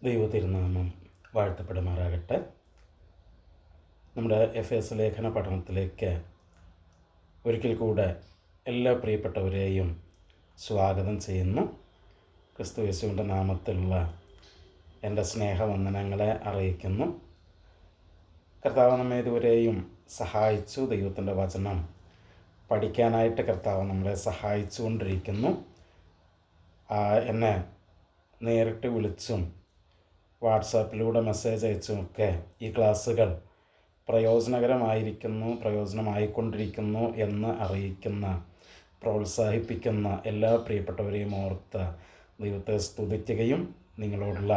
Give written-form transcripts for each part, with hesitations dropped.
ദൈവ തിരുനാമം വാഴ്ത്തപ്പെടുമാറാകട്ടെ. നമ്മുടെ എഫേസ് ലേഖന പഠനത്തിലേക്ക് ഒരിക്കൽ കൂടെ എല്ലാ പ്രിയപ്പെട്ടവരെയും സ്വാഗതം ചെയ്യുന്നു. ക്രിസ്തു യേശുവിൻ്റെ നാമത്തിലുള്ള എൻ്റെ സ്നേഹവന്ദനങ്ങളെ അറിയിക്കുന്നു. കർത്താവ് നമ്മെ ഇതുവരെയും സഹായിച്ചു. ദൈവത്തിൻ്റെ വചനം പഠിക്കാനായിട്ട് കർത്താവ് നമ്മളെ സഹായിച്ചുകൊണ്ടിരിക്കുന്നു. എന്നെ നേരിട്ട് വിളിച്ചും വാട്സാപ്പിലൂടെ മെസ്സേജ് അയച്ചുമൊക്കെ ഈ ക്ലാസ്സുകൾ പ്രയോജനമായിക്കൊണ്ടിരിക്കുന്നു എന്ന് അറിയിക്കുന്ന, പ്രോത്സാഹിപ്പിക്കുന്ന എല്ലാ പ്രിയപ്പെട്ടവരെയും ഓർത്ത് ദൈവത്തെ സ്തുതിക്കുകയും നിങ്ങളോടുള്ള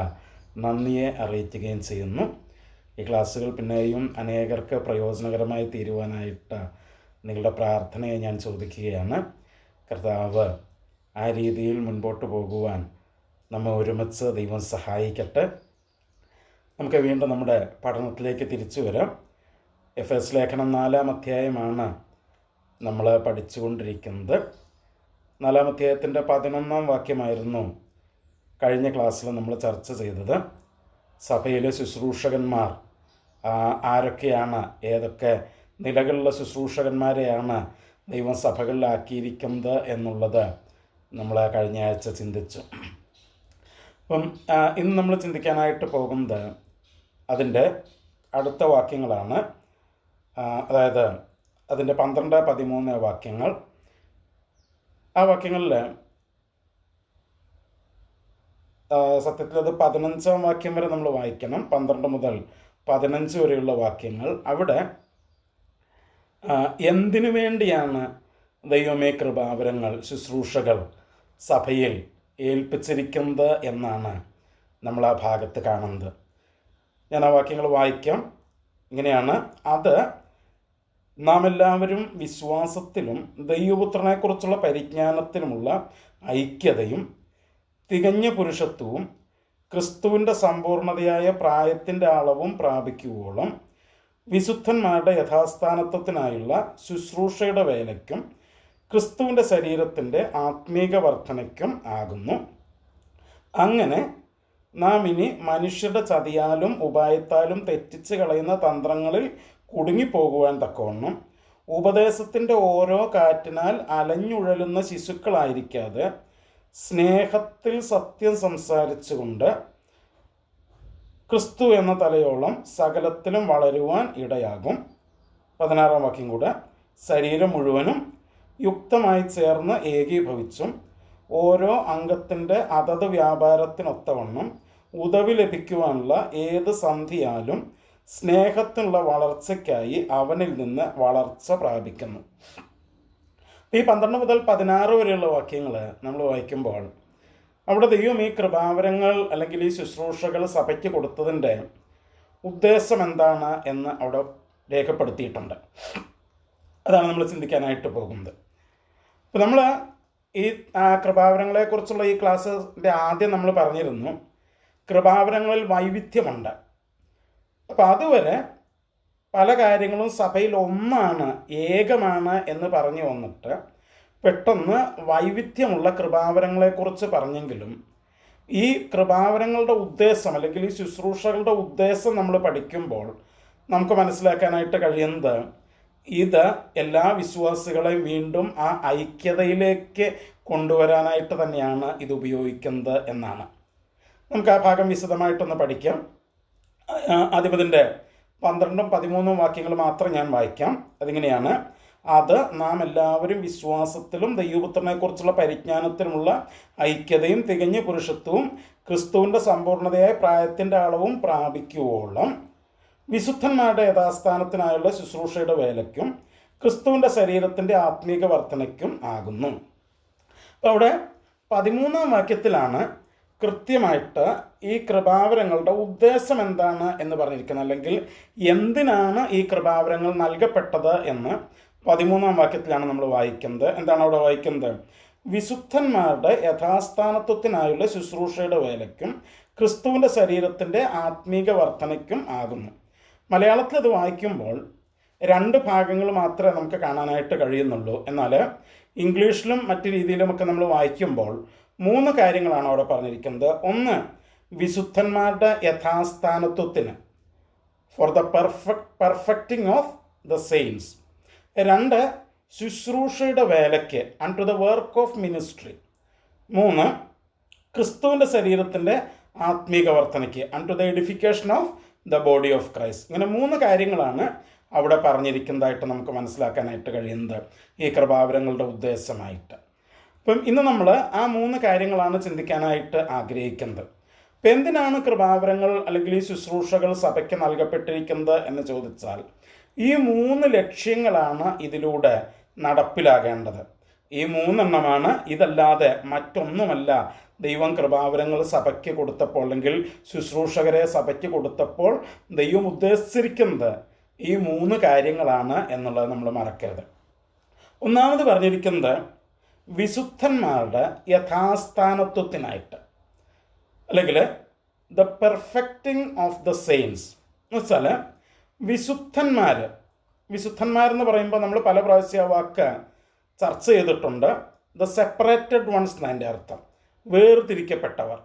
നന്ദിയെ അറിയിക്കുകയും ചെയ്യുന്നു. ഈ ക്ലാസ്സുകൾ പിന്നെയും അനേകർക്ക് പ്രയോജനകരമായി തീരുവാനായിട്ട് നിങ്ങളുടെ പ്രാർത്ഥനയെ ഞാൻ ചോദിക്കുകയാണ്. കർത്താവ് ആ രീതിയിൽ മുൻപോട്ട് പോകുവാൻ നമ്മെ ഒരുമിച്ച് ദൈവം സഹായിക്കട്ടെ. നമുക്ക് വീണ്ടും നമ്മുടെ പഠനത്തിലേക്ക് തിരിച്ചു വരാം. എഫേസ് ലേഖനം 4-ാം അധ്യായമാണ് നമ്മൾ പഠിച്ചുകൊണ്ടിരിക്കുന്നത്. 4-ാം അധ്യായത്തിൻ്റെ 11-ാം വാക്യമായിരുന്നു കഴിഞ്ഞ ക്ലാസ്സിൽ നമ്മൾ ചർച്ച ചെയ്തത്. സഭയിലെ ശുശ്രൂഷകന്മാർ ആരൊക്കെയാണ്, ഏതൊക്കെ നിലകളിലുള്ള ശുശ്രൂഷകന്മാരെയാണ് ദൈവം സഭകളിലാക്കിയിരിക്കുന്നത് എന്നുള്ളത് നമ്മൾ കഴിഞ്ഞ ആഴ്ച ചിന്തിച്ചു. അപ്പം ഇന്ന് നമ്മൾ ചിന്തിക്കാനായിട്ട് പോകുന്നത് അതിൻ്റെ അടുത്ത വാക്യങ്ങളാണ്. അതായത് അതിൻ്റെ 12-13 വാക്യങ്ങൾ. ആ വാക്യങ്ങളിൽ സത്യത്തിൽ അത് 15-ാം വാക്യം വരെ നമ്മൾ വായിക്കണം. 12 മുതൽ 15 വരെയുള്ള വാക്യങ്ങൾ. അവിടെ എന്തിനു വേണ്ടിയാണ് ദൈവമേ കൃപാവരങ്ങൾ, ശുശ്രൂഷകൾ സഭയിൽ ഏൽപ്പിച്ചിരിക്കുന്നത് എന്നാണ് നമ്മൾ ആ ഭാഗത്ത് കാണുന്നത്. ഞാൻ ആ വാക്യങ്ങൾ വായിക്കാം. ഇങ്ങനെയാണ്: അത് നാം എല്ലാവരും വിശ്വാസത്തിലും ദൈവപുത്രനെക്കുറിച്ചുള്ള പരിജ്ഞാനത്തിലുമുള്ള ഐക്യതയും തികഞ്ഞ പുരുഷത്വവും ക്രിസ്തുവിൻ്റെ സമ്പൂർണതയായ പ്രായത്തിൻ്റെ അളവും പ്രാപിക്കുവോളം വിശുദ്ധന്മാരുടെ യഥാസ്ഥാനത്വത്തിനായുള്ള ശുശ്രൂഷയുടെ വേലയ്ക്കും ക്രിസ്തുവിൻ്റെ ശരീരത്തിൻ്റെ ആത്മീക വർധനയ്ക്കും ആകുന്നു. അങ്ങനെ നാം ഇനി മനുഷ്യരുടെ ചതിയാലും ഉപായത്താലും തെറ്റിച്ച് കളയുന്ന തന്ത്രങ്ങളിൽ കുടുങ്ങിപ്പോകുവാൻ തക്കവണ്ണം ഉപദേശത്തിൻ്റെ ഓരോ കാറ്റിനാൽ അലഞ്ഞുഴലുന്ന ശിശുക്കളായിരിക്കാതെ സ്നേഹത്തിൽ സത്യം സംസാരിച്ചുകൊണ്ട് ക്രിസ്തു എന്ന തലയോളം സകലത്തിലും വളരുവാൻ ഇടയാകും. 16-ാം വാക്യം കൂടെ: ശരീരം മുഴുവനും യുക്തമായി ചേർന്ന് ഏകീഭവിച്ചും ഓരോ അംഗത്തിൻ്റെ അതത് വ്യാപാരത്തിനൊത്തവണ്ണം ഉദവി ലഭിക്കുവാനുള്ള ഏത് സന്ധിയാലും സ്നേഹത്തിനുള്ള വളർച്ചയ്ക്കായി അവനിൽ നിന്ന് വളർച്ച പ്രാപിക്കുന്നു. ഈ 12 മുതൽ 16 വരെയുള്ള വാക്യങ്ങൾ നമ്മൾ വായിക്കുമ്പോൾ അവിടെ ദൈവം ഈ കൃപാവരങ്ങൾ അല്ലെങ്കിൽ ഈ ശുശ്രൂഷകൾ സഭയ്ക്ക് കൊടുത്തതിൻ്റെ ഉദ്ദേശം എന്താണ് എന്ന് അവിടെ രേഖപ്പെടുത്തിയിട്ടുണ്ട്. അതാണ് നമ്മൾ ചിന്തിക്കാനായിട്ട് പോകുന്നത്. അപ്പോൾ നമ്മൾ ഈ കൃപാവരങ്ങളെക്കുറിച്ചുള്ള ഈ ക്ലാസ്സിൻ്റെ ആദ്യം നമ്മൾ പറഞ്ഞിരുന്നു, കൃപാവരങ്ങളിൽ വൈവിധ്യമുണ്ട്. അപ്പോൾ അതുവരെ പല കാര്യങ്ങളും സഭയിൽ ഒന്നാണ്, ഏകമാണ് എന്ന് പറഞ്ഞു വന്നിട്ട് പെട്ടെന്ന് വൈവിധ്യമുള്ള കൃപാവരങ്ങളെക്കുറിച്ച് പറഞ്ഞെങ്കിലും ഈ കൃപാവരങ്ങളുടെ ഉദ്ദേശം അല്ലെങ്കിൽ ഈ ശുശ്രൂഷകളുടെ ഉദ്ദേശം നമ്മൾ പഠിക്കുമ്പോൾ നമുക്ക് മനസ്സിലാക്കാനായിട്ട് കഴിയുന്നത് ഇത് എല്ലാ വിശ്വാസികളെയും വീണ്ടും ആ ഐക്യതയിലേക്ക് കൊണ്ടുവരാനായിട്ട് തന്നെയാണ് ഇത് ഉപയോഗിക്കുന്നത് എന്നാണ്. നമുക്ക് ആ ഭാഗം വിശദമായിട്ടൊന്ന് പഠിക്കാം. അതിപതിൻ്റെ 12-13 വാക്യങ്ങൾ മാത്രം ഞാൻ വായിക്കാം. അതിങ്ങനെയാണ്: അത് നാം എല്ലാവരും വിശ്വാസത്തിലും ദൈവപുത്രനെക്കുറിച്ചുള്ള പരിജ്ഞാനത്തിലുമുള്ള ഐക്യതയും തികഞ്ഞ പുരുഷത്വവും ക്രിസ്തുവിൻ്റെ സമ്പൂർണതയായ പ്രായത്തിൻ്റെ അളവും പ്രാപിക്കുവോളം വിശുദ്ധന്മാരുടെ യഥാസ്ഥാനത്തിനായുള്ള ശുശ്രൂഷയുടെ വേലയ്ക്കും ക്രിസ്തുവിൻ്റെ ശരീരത്തിൻ്റെ ആത്മീക വർധനയ്ക്കും ആകുന്നു. അപ്പോൾ അവിടെ 13-ാം വാക്യത്തിലാണ് കൃത്യമായിട്ട് ഈ കൃപാവരങ്ങളുടെ ഉദ്ദേശം എന്താണ് എന്ന് പറഞ്ഞിരിക്കുന്നത്, അല്ലെങ്കിൽ എന്തിനാണ് ഈ കൃപാവരങ്ങൾ നൽകപ്പെട്ടത് എന്ന് 13-ാം വാക്യത്തിലാണ് നമ്മൾ വായിക്കുന്നത്. എന്താണ് അവിടെ വായിക്കുന്നത്? വിശുദ്ധന്മാരുടെ യഥാസ്ഥാനത്വത്തിനായുള്ള ശുശ്രൂഷയുടെ വേലയ്ക്കും ക്രിസ്തുവിൻ്റെ ശരീരത്തിൻ്റെ ആത്മീക വർധനയ്ക്കും ആകുന്നു. മലയാളത്തിൽ അത് വായിക്കുമ്പോൾ 2 ഭാഗങ്ങൾ മാത്രമേ നമുക്ക് കാണാനായിട്ട് കഴിയുന്നുള്ളൂ. എന്നാൽ ഇംഗ്ലീഷിലും മറ്റു രീതിയിലുമൊക്കെ നമ്മൾ വായിക്കുമ്പോൾ 3 കാര്യങ്ങളാണ് അവിടെ പറഞ്ഞിരിക്കുന്നത്. ഒന്ന്, വിശുദ്ധന്മാരുടെ യഥാസ്ഥാനത്വത്തിന്, for the perfecting of the saints. 2, ശുശ്രൂഷയുടെ വേലയ്ക്ക്, unto the work of ministry. 3, ക്രിസ്തുവിൻ്റെ ശരീരത്തിൻ്റെ ആത്മീക വർധനയ്ക്ക്, unto the edification of the body of Christ. ഇങ്ങനെ 3 കാര്യങ്ങളാണ് അവിടെ പറഞ്ഞിരിക്കുന്നതായിട്ട് നമുക്ക് മനസ്സിലാക്കാനായിട്ട് കഴിയുന്നത് ഈ കൃപാവരങ്ങളുടെ ഉദ്ദേശമായിട്ട്. അപ്പം ഇന്ന് നമ്മൾ ആ 3 കാര്യങ്ങളാണ് ചിന്തിക്കാനായിട്ട് ആഗ്രഹിക്കുന്നത്. അപ്പം എന്തിനാണ് കൃപാവരങ്ങൾ അല്ലെങ്കിൽ ഈ ശുശ്രൂഷകൾ സഭയ്ക്ക് നൽകപ്പെട്ടിരിക്കുന്നത് എന്ന് ചോദിച്ചാൽ, ഈ 3 ലക്ഷ്യങ്ങളാണ് ഇതിലൂടെ നടപ്പിലാകേണ്ടത്. ഈ 3 എണ്ണമാണ്. ഇതല്ലാതെ മറ്റൊന്നുമല്ല ദൈവം കൃപാവരങ്ങൾ സഭയ്ക്ക് കൊടുത്തപ്പോൾ, അല്ലെങ്കിൽ ശുശ്രൂഷകരെ സഭയ്ക്ക് കൊടുത്തപ്പോൾ ദൈവം ഉദ്ദേശിച്ചിരിക്കുന്നത് ഈ 3 കാര്യങ്ങളാണ് എന്നുള്ളത് നമ്മൾ മറക്കരുത്. ഒന്നാമത് പറഞ്ഞിരിക്കുന്നത് വിശുദ്ധന്മാരുടെ യഥാസ്ഥാനത്വത്തിനായിട്ട്, അല്ലെങ്കിൽ the perfecting of the saints. എന്ന് വെച്ചാൽ വിശുദ്ധന്മാരെന്ന് പറയുമ്പോൾ നമ്മൾ പല പ്രാവശ്യം വാക്ക് ചർച്ച ചെയ്തിട്ടുണ്ട്. ദ സെപ്പറേറ്റഡ് വൺസ് എന്നതിൻ്റെ അർത്ഥം വേർതിരിക്കപ്പെട്ടവർ.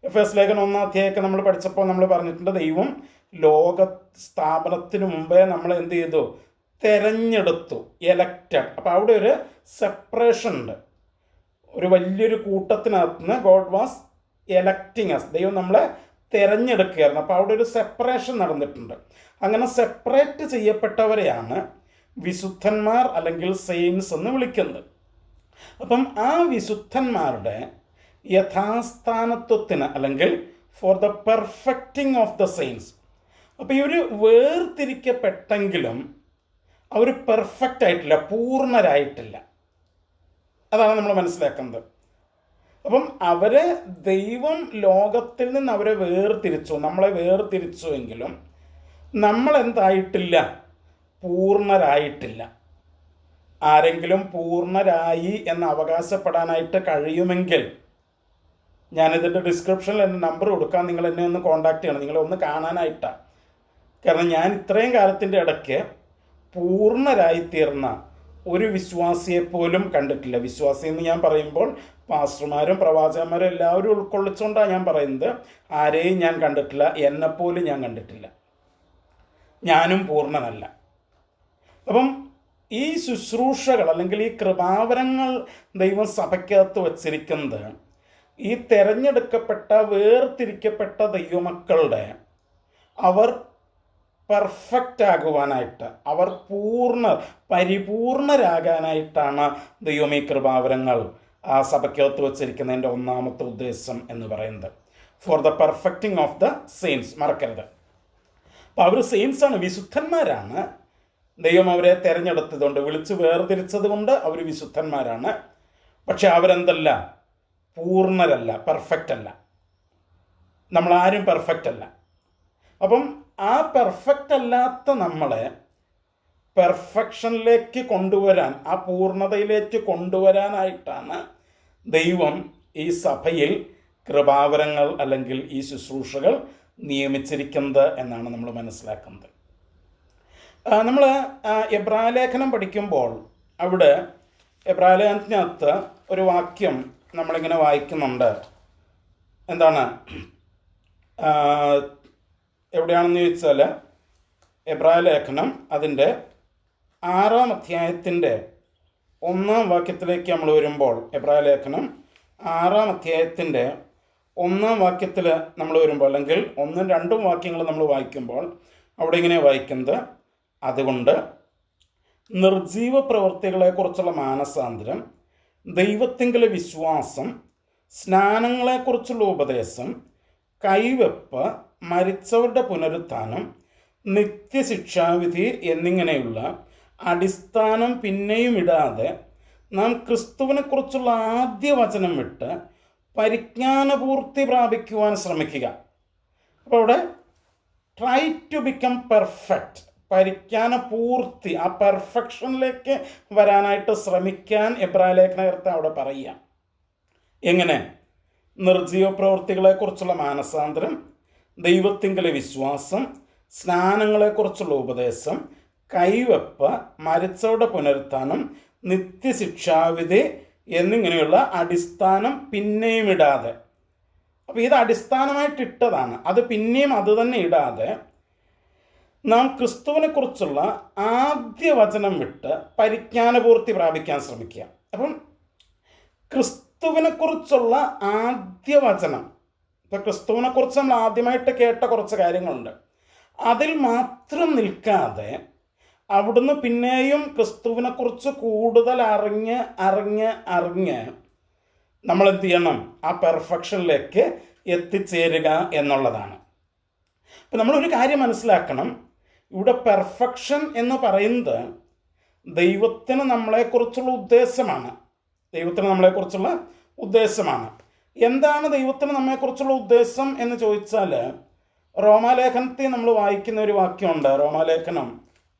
എഫേസ്യ ലേഖനം 1-ാം അധ്യായമൊക്കെ നമ്മൾ പഠിച്ചപ്പോൾ നമ്മൾ പറഞ്ഞിട്ടുണ്ട്, ദൈവം ലോക സ്ഥാപനത്തിന് മുമ്പേ നമ്മൾ എന്ത് ചെയ്തു? തെരഞ്ഞെടുത്തു, എലക്റ്റഡ്. അപ്പോൾ അവിടെ ഒരു സെപ്പറേഷൻ ഉണ്ട്. ഒരു വലിയൊരു കൂട്ടത്തിനകത്ത് നിന്ന് ഗോഡ് വാസ് എലക്റ്റിങ് അസ്, ദൈവം നമ്മളെ തിരഞ്ഞെടുക്കുകയായിരുന്നു. അപ്പോൾ അവിടെ ഒരു സെപ്പറേഷൻ നടന്നിട്ടുണ്ട്. അങ്ങനെ സെപ്പറേറ്റ് ചെയ്യപ്പെട്ടവരെയാണ് വിശുദ്ധന്മാർ അല്ലെങ്കിൽ സെയിൻസ് എന്ന് വിളിക്കുന്നത്. അപ്പം ആ വിശുദ്ധന്മാരുടെ യഥാസ്ഥാനത്വത്തിന്, അല്ലെങ്കിൽ four the perfecting of the saints. അപ്പോൾ ഈ ഒരു വേർതിരിക്കപ്പെട്ടെങ്കിലും അവർ പെർഫെക്റ്റ് ആയിട്ടില്ല, പൂർണ്ണരായിട്ടില്ല. അതാണ് നമ്മൾ മനസ്സിലാക്കുന്നത്. അപ്പം അവരെ ദൈവം ലോകത്തിൽ നിന്ന് അവരെ വേർതിരിച്ചു, നമ്മളെ വേർതിരിച്ചു എങ്കിലും നമ്മളെന്തായിട്ടില്ല? പൂർണ്ണരായിട്ടില്ല. ആരെങ്കിലും പൂർണ്ണരായി എന്ന് അവകാശപ്പെടാനായിട്ട് കഴിയുമെങ്കിൽ ഞാനിതിൻ്റെ ഡിസ്ക്രിപ്ഷനിൽ എൻ്റെ നമ്പർ കൊടുക്കാം, നിങ്ങൾ എന്നെ ഒന്ന് കോൺടാക്ട് ചെയ്യണം, നിങ്ങളെ ഒന്ന് കാണാനായിട്ടാണ്. കാരണം ഞാൻ ഇത്രയും കാലത്തിൻ്റെ ഇടയ്ക്ക് പൂർണ്ണരായിത്തീർന്ന ഒരു വിശ്വാസിയെപ്പോലും കണ്ടിട്ടില്ല. വിശ്വാസി എന്ന് ഞാൻ പറയുമ്പോൾ പാസ്റ്റർമാരും പ്രവാചകന്മാരും എല്ലാവരും ഉൾക്കൊള്ളിച്ചുകൊണ്ടാണ് ഞാൻ പറയുന്നത്. ആരെയും ഞാൻ കണ്ടിട്ടില്ല, എന്നെപ്പോലും ഞാൻ കണ്ടിട്ടില്ല. ഞാനും പൂർണ്ണനല്ല. അപ്പം ഈ ശുശ്രൂഷകൾ അല്ലെങ്കിൽ ഈ കൃപാവരങ്ങൾ ദൈവം സഭയ്ക്കകത്ത് വച്ചിരിക്കുന്നത് ഈ തിരഞ്ഞെടുക്കപ്പെട്ട വേർതിരിക്കപ്പെട്ട ദൈവമക്കളുടെ അവർ പെർഫെക്റ്റ് ആകുവാനായിട്ട്, അവർ പരിപൂർണരാകാനായിട്ടാണ് ദൈവം ഈ കൃപാവരങ്ങൾ ആ സഭയ്ക്കകത്ത് വച്ചിരിക്കുന്നതിൻ്റെ ഒന്നാമത്തെ ഉദ്ദേശം എന്ന് പറയുന്നത്. Four the perfecting of the saints. മറക്കരുത്. അപ്പോൾ അവർ സെയിൻസാണ്, വിശുദ്ധന്മാരാണ്. ദൈവം അവരെ തിരഞ്ഞെടുത്തതുകൊണ്ട്, വിളിച്ച് വേർതിരിച്ചത് കൊണ്ട് അവർ വിശുദ്ധന്മാരാണ്. പക്ഷെ അവരെന്തല്ല? പൂർണ്ണരല്ല, പെർഫെക്റ്റ് അല്ല. നമ്മളാരും പെർഫെക്റ്റ് അല്ല. അപ്പം ആ പെർഫെക്റ്റ് അല്ലാത്ത നമ്മളെ പെർഫെക്ഷനിലേക്ക് കൊണ്ടുവരാൻ, ആ പൂർണ്ണതയിലേക്ക് കൊണ്ടുവരാനായിട്ടാണ് ദൈവം ഈ സഭയിൽ കൃപാവരങ്ങൾ അല്ലെങ്കിൽ ഈ ശുശ്രൂഷകൾ നിയമിച്ചിരിക്കുന്നത് എന്നാണ് നമ്മൾ മനസ്സിലാക്കുന്നത്. നമ്മൾ എബ്രായലേഖനം പഠിക്കുമ്പോൾ അവിടെ എബ്രായലേഖനത്തിനകത്ത് ഒരു വാക്യം നമ്മളിങ്ങനെ വായിക്കുന്നുണ്ട്. എന്താണ്? എവിടെയാണെന്ന് ചോദിച്ചാൽ എബ്രായലേഖനം അതിൻ്റെ 6-ാം അധ്യായത്തിൻ്റെ 1-ാം വാക്യത്തിലേക്ക് നമ്മൾ വരുമ്പോൾ, എബ്രായലേഖനം 6-ാം അധ്യായത്തിൻ്റെ 1-ാം വാക്യത്തിൽ നമ്മൾ വരുമ്പോൾ, അല്ലെങ്കിൽ 1ഉം 2ഉം വാക്യങ്ങൾ നമ്മൾ വായിക്കുമ്പോൾ അവിടെ ഇങ്ങനെ വായിക്കുന്നത്, അതുകൊണ്ട് നിർജീവ പ്രവൃത്തികളെക്കുറിച്ചുള്ള മാനസാന്തരം, ദൈവത്തിങ്കലെ വിശ്വാസം, സ്നാനങ്ങളെക്കുറിച്ചുള്ള ഉപദേശം, കൈവെപ്പ്, മരിച്ചവരുടെ പുനരുത്ഥാനം, നിത്യശിക്ഷാവിധി എന്നിങ്ങനെയുള്ള അടിസ്ഥാനം പിന്നെയും ഇടാതെ നാം ക്രിസ്തുവിനെക്കുറിച്ചുള്ള ആദ്യ വചനം വിട്ട് പരിജ്ഞാനപൂർത്തി പ്രാപിക്കുവാൻ ശ്രമിക്കുക. അപ്പോൾ അവിടെ ട്രൈ ടു ബിക്കം പെർഫെക്റ്റ്, പരിജ്ഞാനപൂർത്തി, ആ പെർഫെക്ഷനിലേക്ക് വരാനായിട്ട് ശ്രമിക്കാൻ എബ്രായലേഖനകർത്ത അവിടെ പറയുക. എങ്ങനെ? നിർജീവ പ്രവൃത്തികളെക്കുറിച്ചുള്ള മാനസാന്തരം, ദൈവത്തിങ്കലെ വിശ്വാസം, സ്നാനങ്ങളെക്കുറിച്ചുള്ള ഉപദേശം, കൈവെപ്പ്, മരിച്ചവരുടെ പുനരുത്ഥാനം, നിത്യശിക്ഷാവിധി എന്നിങ്ങനെയുള്ള അടിസ്ഥാനം പിന്നെയും ഇടാതെ. അപ്പോൾ ഇത് അടിസ്ഥാനമായിട്ടിട്ടതാണ്. അത് പിന്നെയും അത് തന്നെ ഇടാതെ നാം ക്രിസ്തുവിനെ കുറിച്ചുള്ള ആദ്യ വചനം വിട്ട് പരിജ്ഞാനപൂർത്തി പ്രാപിക്കാൻ ശ്രമിക്കുക. അപ്പം ക്രിസ്തുവിനെ കുറിച്ചുള്ള ആദ്യ വചനം, ഇപ്പം ക്രിസ്തുവിനെ കുറിച്ച് നമ്മൾ ആദ്യമായിട്ട് കേട്ട കുറച്ച് കാര്യങ്ങളുണ്ട്, അതിൽ മാത്രം നിൽക്കാതെ അവിടുന്ന് പിന്നെയും ക്രിസ്തുവിനെ കുറിച്ച് കൂടുതൽ അറിഞ്ഞ് നമ്മൾ എന്ത് ചെയ്യണം? ആ പെർഫെക്ഷനിലേക്ക് എത്തിച്ചേരുക എന്നുള്ളതാണ്. അപ്പം നമ്മളൊരു കാര്യം മനസ്സിലാക്കണം, ഇവിടെ പെർഫെക്ഷൻ എന്ന് പറയുന്നത് ദൈവത്തിന് നമ്മളെക്കുറിച്ചുള്ള ഉദ്ദേശമാണ്. എന്താണ് ദൈവത്തിന് നമ്മെക്കുറിച്ചുള്ള ഉദ്ദേശം എന്ന് ചോദിച്ചാൽ, റോമാലേഖനത്തിൽ നമ്മൾ വായിക്കുന്ന ഒരു വാക്യമുണ്ട്. റോമാലേഖനം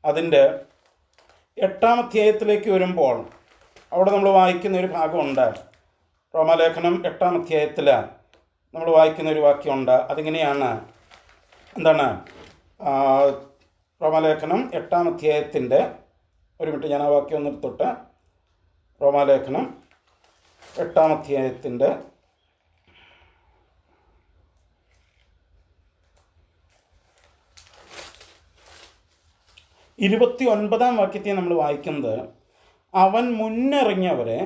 അതിൻ്റെ 8-ാം അധ്യായത്തിലേക്ക് വരുമ്പോൾ അവിടെ നമ്മൾ വായിക്കുന്ന ഒരു ഭാഗമുണ്ട്. റോമാലേഖനം 8-ാം അധ്യായത്തിൽ നമ്മൾ വായിക്കുന്ന ഒരു വാക്യമുണ്ട്. അതിങ്ങനെയാണ്, എന്താണ്? റോമാലേഖനം 8-ാം അധ്യായത്തിൻ്റെ, ഒരു മിനിറ്റ് ഞാൻ ആ വാക്യം ഒന്ന് എടുത്തോട്ടെ. റോമാലേഖനം 8-ാം അധ്യായത്തിൻ്റെ 29-ാം വാക്യത്തെ നമ്മൾ വായിക്കുന്നത്, അവൻ മുന്നറിഞ്ഞവരെ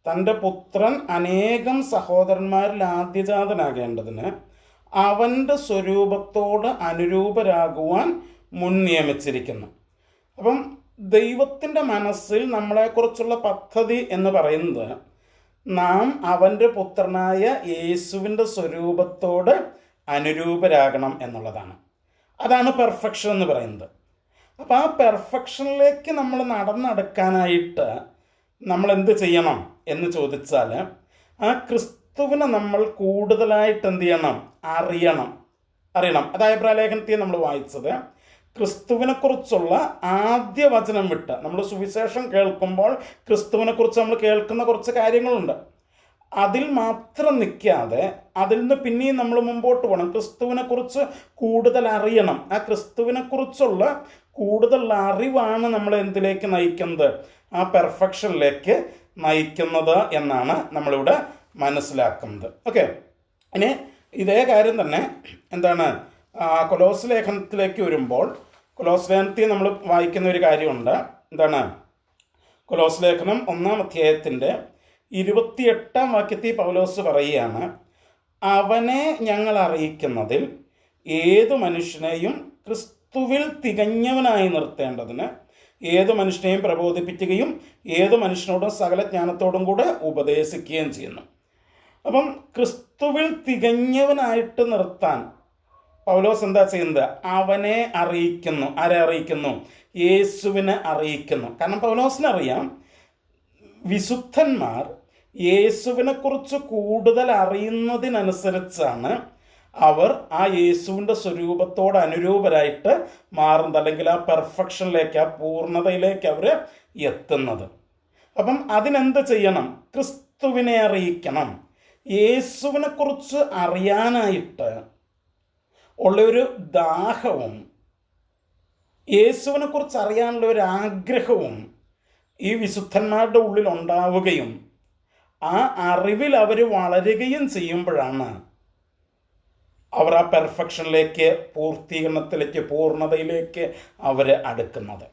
തൻ്റെ പുത്രൻ അനേകം സഹോദരന്മാരിൽ ആദ്യജാതനാകേണ്ടതിന് അവൻ്റെ സ്വരൂപത്തോട് അനുരൂപരാകുവാൻ മുൻ നിയമിച്ചിരിക്കുന്നു. അപ്പം ദൈവത്തിൻ്റെ മനസ്സിൽ നമ്മളെക്കുറിച്ചുള്ള പദ്ധതി എന്ന് പറയുന്നത് നാം അവൻ്റെ പുത്രനായ യേശുവിൻ്റെ സ്വരൂപത്തോട് അനുരൂപരാകണം എന്നുള്ളതാണ്. അതാണ് പെർഫെക്ഷൻ എന്ന് പറയുന്നത്. അപ്പോൾ ആ പെർഫെക്ഷനിലേക്ക് നമ്മൾ നടന്നെടുക്കാനായിട്ട് നമ്മൾ എന്ത് ചെയ്യണം എന്ന് ചോദിച്ചാൽ, ആ ക്രിസ്തുവിനെ നമ്മൾ കൂടുതലായിട്ട് എന്ത് ചെയ്യണം? അറിയണം. അതായത് ലേഖനത്തിൽ നമ്മൾ വായിച്ചത്, ക്രിസ്തുവിനെക്കുറിച്ചുള്ള ആദ്യ വചനം വിട്ട് നമ്മൾ സുവിശേഷം കേൾക്കുമ്പോൾ ക്രിസ്തുവിനെക്കുറിച്ച് നമ്മൾ കേൾക്കുന്ന കുറച്ച് കാര്യങ്ങളുണ്ട്. അതിൽ മാത്രം നിൽക്കാതെ അതിൽ നിന്ന് പിന്നെയും നമ്മൾ മുമ്പോട്ട് പോകണം. ക്രിസ്തുവിനെക്കുറിച്ച് കൂടുതൽ അറിയണം. ആ ക്രിസ്തുവിനെക്കുറിച്ചുള്ള കൂടുതൽ അറിവാണ് നമ്മൾ എന്തിലേക്ക് നയിക്കുന്നത്? ആ പെർഫെക്ഷനിലേക്ക് നയിക്കുന്നത് എന്നാണ് നമ്മളിവിടെ മനസ്സിലാക്കുന്നത്. ഓക്കെ, ഇനി ഇതേ കാര്യം തന്നെ എന്താണ് കൊലോസ് ലേഖനത്തിലേക്ക് വരുമ്പോൾ, കൊലോസ് ലേഖനത്തിൽ നമ്മൾ വായിക്കുന്ന ഒരു കാര്യമുണ്ട്. എന്താണ്? കൊലോസ് ലേഖനം 1-ാം അധ്യായത്തിൻ്റെ 28-ാം വാക്യത്തിൽ പൗലോസ് പറയുകയാണ്, അവനെ ഞങ്ങൾ അറിയിക്കുന്നതിൽ ഏതു മനുഷ്യനെയും ക്രിസ്തുവിൽ തികഞ്ഞവനായി നിർത്തേണ്ടതിന് ഏതു മനുഷ്യനെയും പ്രബോധിപ്പിക്കുകയും ഏതു മനുഷ്യനോടും സകല ജ്ഞാനത്തോടും കൂടെ ഉപദേശിക്കുകയും ചെയ്യുന്നു. അപ്പം ക്രിസ്തുവിൽ തികഞ്ഞവനായിട്ട് നിർത്താൻ പൗലോസ് എന്താ ചെയ്യുന്നത്? അവനെ അറിയിക്കുന്നു. ആരെ അറിയിക്കുന്നു? യേശുവിനെ അറിയിക്കുന്നു. കാരണം പൗലോസിനറിയാം, വിശുദ്ധന്മാർ യേശുവിനെക്കുറിച്ച് കൂടുതൽ അറിയുന്നതിനനുസരിച്ചാണ് അവർ ആ യേശുവിൻ്റെ സ്വരൂപത്തോട് അനുരൂപരായിട്ട് മാറുന്നത്, അല്ലെങ്കിൽ ആ പെർഫെക്ഷനിലേക്ക്, ആ പൂർണ്ണതയിലേക്ക് അവർ എത്തുന്നത്. അപ്പം അതിനെന്ത് ചെയ്യണം? ക്രിസ്തുവിനെ അറിയിക്കണം. യേശുവിനെക്കുറിച്ച് അറിയാനായിട്ട് ഉള്ളൊരു ദാഹവും യേശുവിനെക്കുറിച്ച് അറിയാനുള്ള ഒരു ആഗ്രഹവും ഈ വിശുദ്ധന്മാരുടെ ഉള്ളിൽ ഉണ്ടാവുകയും ആ അറിവിൽ അവർ വളരുകയും ചെയ്യുമ്പോഴാണ് അവർ ആ പെർഫെക്ഷനിലേക്ക്, പൂർത്തീകരണത്തിലേക്ക്, പൂർണ്ണതയിലേക്ക് അവർ അടുക്കുന്നത്.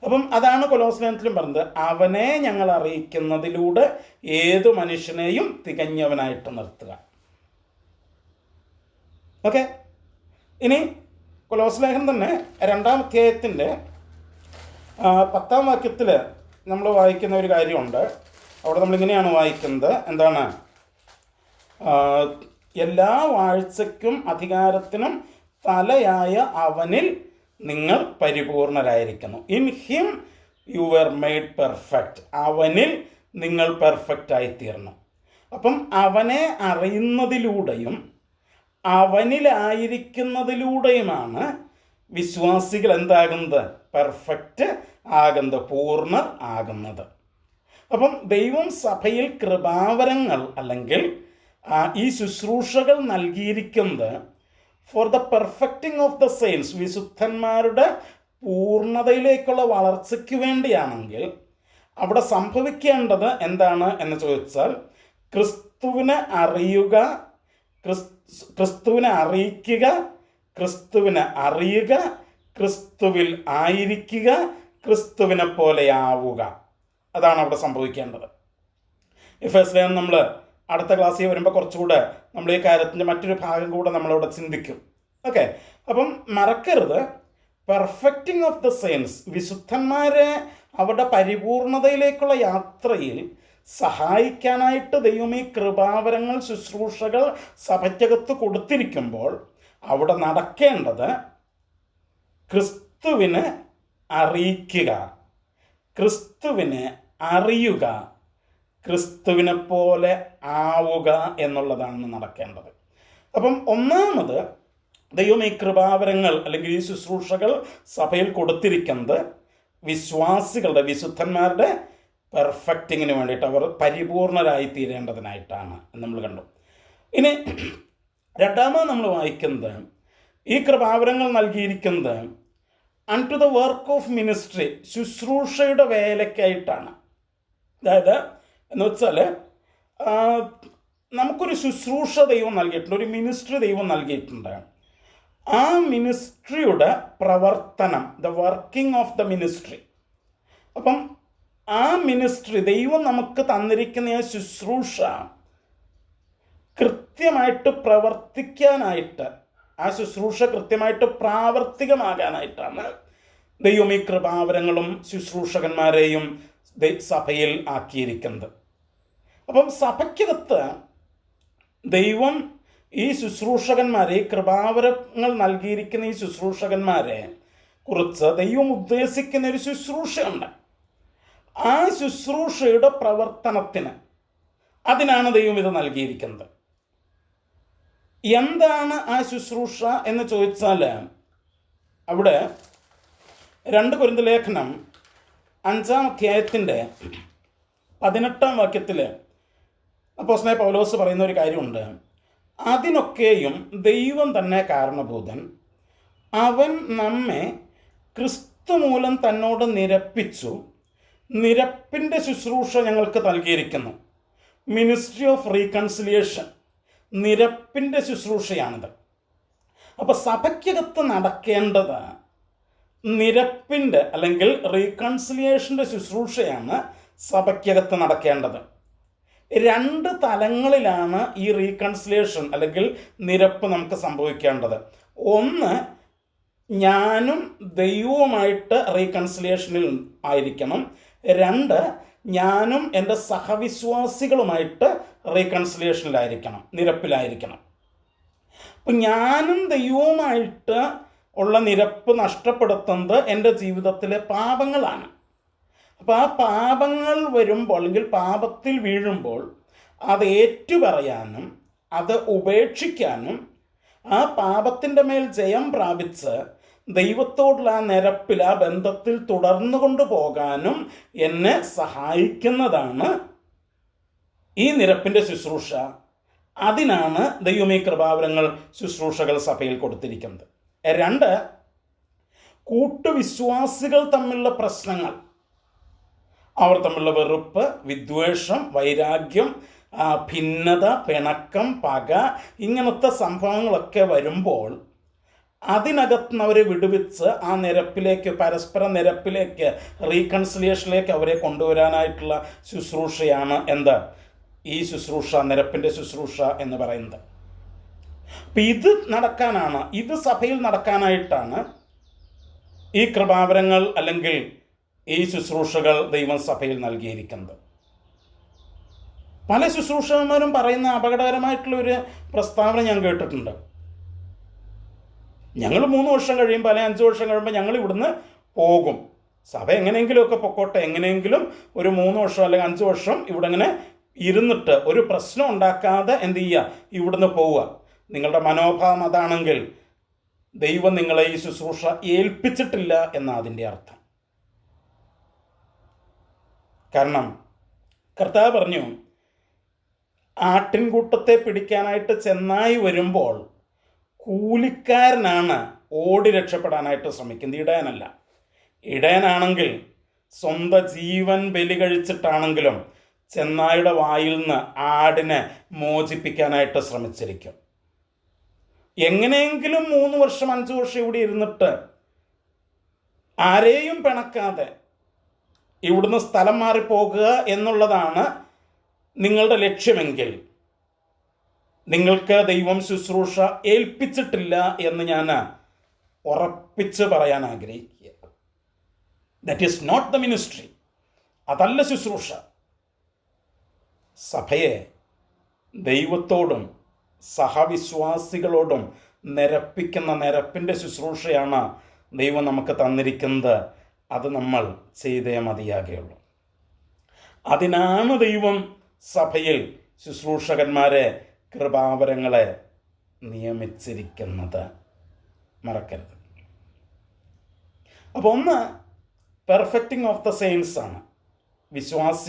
അപ്പം അതാണ് കൊലോസ് ലേഖനത്തിലും പറഞ്ഞത്, അവനെ ഞങ്ങൾ അറിയിക്കുന്നതിലൂടെ ഏതു മനുഷ്യനെയും തികഞ്ഞവനായിട്ട് നിർത്തുക. ഓക്കെ, ഇനി കൊലോസ് ലേഖനം തന്നെ 2-ാം അധ്യായത്തിൻ്റെ 10-ാം വാക്യത്തിൽ നമ്മൾ വായിക്കുന്ന ഒരു കാര്യമുണ്ട്. അവിടെ നമ്മളിങ്ങനെയാണ് വായിക്കുന്നത്. എന്താണ്? എല്ലാ വാഴ്ചയ്ക്കും അധികാരത്തിനും തലയായ അവനിൽ നിങ്ങൾ പരിപൂർണരായിരിക്കുന്നു. In him you were made perfect. അവനിൽ നിങ്ങൾ പെർഫെക്റ്റ് ആയിത്തീർന്നു. അപ്പം അവനെ അറിയുന്നതിലൂടെയും അവനിലായിരിക്കുന്നതിലൂടെയുമാണ് വിശ്വാസികൾ എന്താകുന്നത്? പെർഫെക്റ്റ് ആകുന്നത്, പൂർണ്ണർ ആകുന്നത്. അപ്പം ദൈവം സഭയിൽ കൃപാവരങ്ങൾ അല്ലെങ്കിൽ ഈ ശുശ്രൂഷകൾ നൽകിയിരിക്കുന്നത് four the perfecting of the saints, വിശുദ്ധന്മാരുടെ പൂർണ്ണതയിലേക്കുള്ള വളർച്ചയ്ക്ക് വേണ്ടിയാണെങ്കിൽ അവിടെ സംഭവിക്കേണ്ടത് എന്താണ് എന്ന് ചോദിച്ചാൽ, ക്രിസ്തുവിനെ അറിയുക, ക്രിസ്തുവിനെ അറിയിക്കുക, ക്രിസ്തുവിനെ അറിയുക, ക്രിസ്തുവിൽ ആയിരിക്കുക, ക്രിസ്തുവിനെ പോലെയാവുക. അതാണ് അവിടെ സംഭവിക്കേണ്ടത്. എഫേസ്യർ നമ്മൾ അടുത്ത ക്ലാസ്സിൽ വരുമ്പോൾ കുറച്ചുകൂടെ നമ്മൾ ഈ കാര്യത്തിൻ്റെ മറ്റൊരു ഭാഗം കൂടെ നമ്മളവിടെ ചിന്തിക്കും. ഓക്കെ, അപ്പം മറക്കരുത്, പെർഫെക്റ്റിംഗ് ഓഫ് ദ സെയിൻസ്, വിശുദ്ധന്മാരെ അവരുടെ പരിപൂർണതയിലേക്കുള്ള യാത്രയിൽ സഹായിക്കാനായിട്ട് ദൈവം ഈ കൃപാവരങ്ങൾ, ശുശ്രൂഷകൾ സഭയ്ക്കകത്ത് കൊടുത്തിരിക്കുമ്പോൾ അവിടെ നടക്കേണ്ടത് ക്രിസ്തുവിനെ അറിയിക്കുക, ക്രിസ്തുവിനെ അറിയുക, ക്രിസ്തുവിനെ പോലെ ആവുക എന്നുള്ളതാണ് നടക്കേണ്ടത്. അപ്പം ഒന്നാമത് ദൈവം ഈ കൃപാവരങ്ങൾ അല്ലെങ്കിൽ ഈ ശുശ്രൂഷകൾ സഭയിൽ കൊടുത്തിരിക്കുന്നത് വിശ്വാസികളുടെ, വിശുദ്ധന്മാരുടെ പെർഫെക്റ്റിങ്ങിന് വേണ്ടിയിട്ട്, അവർ പരിപൂർണരായി തീരേണ്ടതിനായിട്ടാണ് നമ്മൾ കണ്ടു. ഇനി രണ്ടാമത് നമ്മൾ വായിക്കുന്നത്, ഈ കൃപാവരങ്ങൾ നൽകിയിരിക്കുന്നത് unto the work of ministry, ശുശ്രൂഷയുടെ വേലയ്ക്കായിട്ടാണ്. അതായത് എന്ന് വെച്ചാൽ നമുക്കൊരു ശുശ്രൂഷ ദൈവം നൽകിയിട്ടുണ്ട്, ഒരു മിനിസ്ട്രി ദൈവം നൽകിയിട്ടുണ്ട്. ആ മിനിസ്ട്രിയുടെ പ്രവർത്തനം, the working of the ministry. അപ്പം ആ മിനിസ്ട്രി, ദൈവം നമുക്ക് തന്നിരിക്കുന്ന ആ ശുശ്രൂഷ കൃത്യമായിട്ട് പ്രവർത്തിക്കാനായിട്ട്, ആ ശുശ്രൂഷ കൃത്യമായിട്ട് പ്രാവർത്തികമാകാനായിട്ടാണ് ദൈവം ഈ കൃപാവരങ്ങളും ശുശ്രൂഷകന്മാരെയും സഭയിൽ ആക്കിയിരിക്കുന്നത്. അപ്പം സഭയ്ക്കകത്ത് ദൈവം ഈ ശുശ്രൂഷകന്മാരെ, ഈ കൃപാവരങ്ങൾ നൽകിയിരിക്കുന്ന ഈ ശുശ്രൂഷകന്മാരെ കുറിച്ച് ദൈവം ഉദ്ദേശിക്കുന്ന ഒരു ശുശ്രൂഷയുണ്ട്. ആ ശുശ്രൂഷയുടെ പ്രവർത്തനത്തിന്, അതിനാണ് ദൈവം ഇത് നൽകിയിരിക്കുന്നത്. എന്താണ് ആ ശുശ്രൂഷ എന്ന് ചോദിച്ചാൽ, അവിടെ 2 കൊരിന്ത്യർ ലേഖനം 5-ാം അധ്യായത്തിൻ്റെ 18-ാം വാക്യത്തിൽ അപ്പോസ്തലനായ പൗലോസ് പറയുന്ന ഒരു കാര്യമുണ്ട്. അതിനൊക്കെയും ദൈവം തന്നെ കാരണഭൂതൻ, അവൻ നമ്മെ ക്രിസ്തു മൂലം തന്നോട് നിരപ്പിച്ചു, നിരപ്പിൻ്റെ ശുശ്രൂഷ ഞങ്ങൾക്ക് നൽകിയിരിക്കുന്നു. മിനിസ്ട്രി ഓഫ് റീകൺസിലിയേഷൻ, നിരപ്പിൻ്റെ ശുശ്രൂഷയാണിത്. അപ്പോൾ സഭയ്ക്കകത്ത് നടക്കേണ്ടത് നിരപ്പിൻ്റെ അല്ലെങ്കിൽ റീകൺസിലിയേഷൻ്റെ ശുശ്രൂഷയാണ് സഭയ്ക്കകത്ത് നടക്കേണ്ടത്. 2 തലങ്ങളിലാണ് ഈ റീകൺസിലിയേഷൻ അല്ലെങ്കിൽ നിരപ്പ് നമുക്ക് സംഭവിക്കേണ്ടത്. ഒന്ന്, ഞാനും ദൈവവുമായിട്ട് റീകൺസിലിയേഷനിൽ ആയിരിക്കണം. 2, ഞാനും എൻ്റെ സഹവിശ്വാസികളുമായിട്ട് റീകൺസിലിയേഷനിലായിരിക്കണം, നിരപ്പിലായിരിക്കണം. അപ്പം ഞാനും ദൈവവുമായിട്ട് ഉള്ള നിരപ്പ് നഷ്ടപ്പെടുത്തുന്നത് എൻ്റെ ജീവിതത്തിലെ പാപങ്ങളാണ്. അപ്പോൾ ആ പാപങ്ങൾ വരുമ്പോൾ അല്ലെങ്കിൽ പാപത്തിൽ വീഴുമ്പോൾ അത് ഏറ്റുപറയാനും അത് ഉപേക്ഷിക്കാനും ആ പാപത്തിൻ്റെ മേൽ ജയം പ്രാപിച്ച് ദൈവത്തോടുള്ള ആ നിരപ്പിൽ, ആ ബന്ധത്തിൽ തുടർന്നു കൊണ്ടുപോകാനും എന്നെ സഹായിക്കുന്നതാണ് ഈ നിരപ്പിൻ്റെ ശുശ്രൂഷ. അതിനാണ് ദൈവം ഈ കൃപാവരങ്ങൾ, ശുശ്രൂഷകൾ സഭയിൽ കൊടുത്തിരിക്കുന്നത്. 2, കൂട്ടുവിശ്വാസികൾ തമ്മിലുള്ള പ്രശ്നങ്ങൾ, അവർ തമ്മിലുള്ള വെറുപ്പ്, വിദ്വേഷം, വൈരാഗ്യം, ഭിന്നത, പിണക്കം, പക, ഇങ്ങനത്തെ സംഭവങ്ങളൊക്കെ വരുമ്പോൾ അതിനകത്തുനിന്ന് അവരെ വിടുവിച്ച് ആ നിരപ്പിലേക്ക്, പരസ്പര നിരപ്പിലേക്ക്, റീകൺസിലിയേഷനിലേക്ക് അവരെ കൊണ്ടുവരാനായിട്ടുള്ള ശുശ്രൂഷയാണ് എന്ത്? ഈ ശുശ്രൂഷ, നിരപ്പിൻ്റെ ശുശ്രൂഷ എന്ന് പറയുന്നത്. അപ്പം ഇത് നടക്കാനാണ്, ഇത് സഭയിൽ നടക്കാനായിട്ടാണ് ഈ കൃപാവരങ്ങൾ അല്ലെങ്കിൽ ഈ ശുശ്രൂഷകൾ ദൈവം സഭയിൽ നൽകിയിരിക്കുന്നത്. പല ശുശ്രൂഷകന്മാരും പറയുന്ന അപകടകരമായിട്ടുള്ളൊരു പ്രസ്താവന ഞാൻ കേട്ടിട്ടുണ്ട്. ഞങ്ങൾ 3 വർഷം കഴിയുമ്പോൾ അല്ലെങ്കിൽ 5 വർഷം കഴിയുമ്പോൾ ഞങ്ങൾ ഇവിടുന്ന് പോകും. സഭ എങ്ങനെയെങ്കിലുമൊക്കെ പൊക്കോട്ടെ, എങ്ങനെയെങ്കിലും ഒരു 3 വർഷം അല്ലെങ്കിൽ 5 വർഷം ഇവിടെ ഇങ്ങനെ ഇരുന്നിട്ട് ഒരു പ്രശ്നം ഉണ്ടാക്കാതെ എന്ത് ചെയ്യുക, ഇവിടുന്ന് പോവുക. നിങ്ങളുടെ മനോഭാവം അതാണെങ്കിൽ ദൈവം നിങ്ങളെ ഈ ശുശ്രൂഷ ഏൽപ്പിച്ചിട്ടില്ല എന്നാണ് അതിൻ്റെ അർത്ഥം. കാരണം കർത്താവ് പറഞ്ഞു, ആട്ടിൻകൂട്ടത്തെ പിടിക്കാനായിട്ട് ചെന്നായി വരുമ്പോൾ കൂലിക്കാരനാണ് ഓടി രക്ഷപ്പെടാനായിട്ട് ശ്രമിക്കുന്നത്, ഇടയനല്ല. ഇടയനാണെങ്കിൽ സ്വന്തം ജീവൻ ബലി കഴിച്ചിട്ടാണെങ്കിലും ചെന്നായുടെ വായിൽ നിന്ന് ആടിനെ മോചിപ്പിക്കാനായിട്ട് ശ്രമിച്ചിരിക്കും. എങ്ങനെയെങ്കിലും 3 വർഷം 5 വർഷം ഇവിടെ ഇരുന്നിട്ട് ആരെയും പിണക്കാതെ ഇവിടുന്ന് സ്ഥലം മാറിപ്പോകുക എന്നുള്ളതാണ് നിങ്ങളുടെ ലക്ഷ്യമെങ്കിൽ നിങ്ങൾക്ക് ദൈവം ശുശ്രൂഷ ഏൽപ്പിച്ചിട്ടില്ല എന്ന് ഞാൻ ഉറപ്പിച്ച് പറയാൻ ആഗ്രഹിക്കുക. That is not the ministry. അതല്ല ശുശ്രൂഷ. സഭയെ ദൈവത്തോടും സഹവിശ്വാസികളോടും നിരപ്പിക്കുന്ന നിരപ്പിൻ്റെ ശുശ്രൂഷയാണ് ദൈവം നമുക്ക് തന്നിരിക്കുന്നത്. അത് നമ്മൾ ചെയ്തേ മതിയാകുകയുള്ളൂ. അതിനാണ് ദൈവം സഭയിൽ ശുശ്രൂഷകന്മാരെ, കൃപാവരങ്ങളെ നിയമിച്ചിരിക്കുന്നത്. മറക്കരുത്. അപ്പോൾ ഒന്ന് പെർഫെക്റ്റിംഗ് ഓഫ് ദ സെയിൻസ് ആണ്,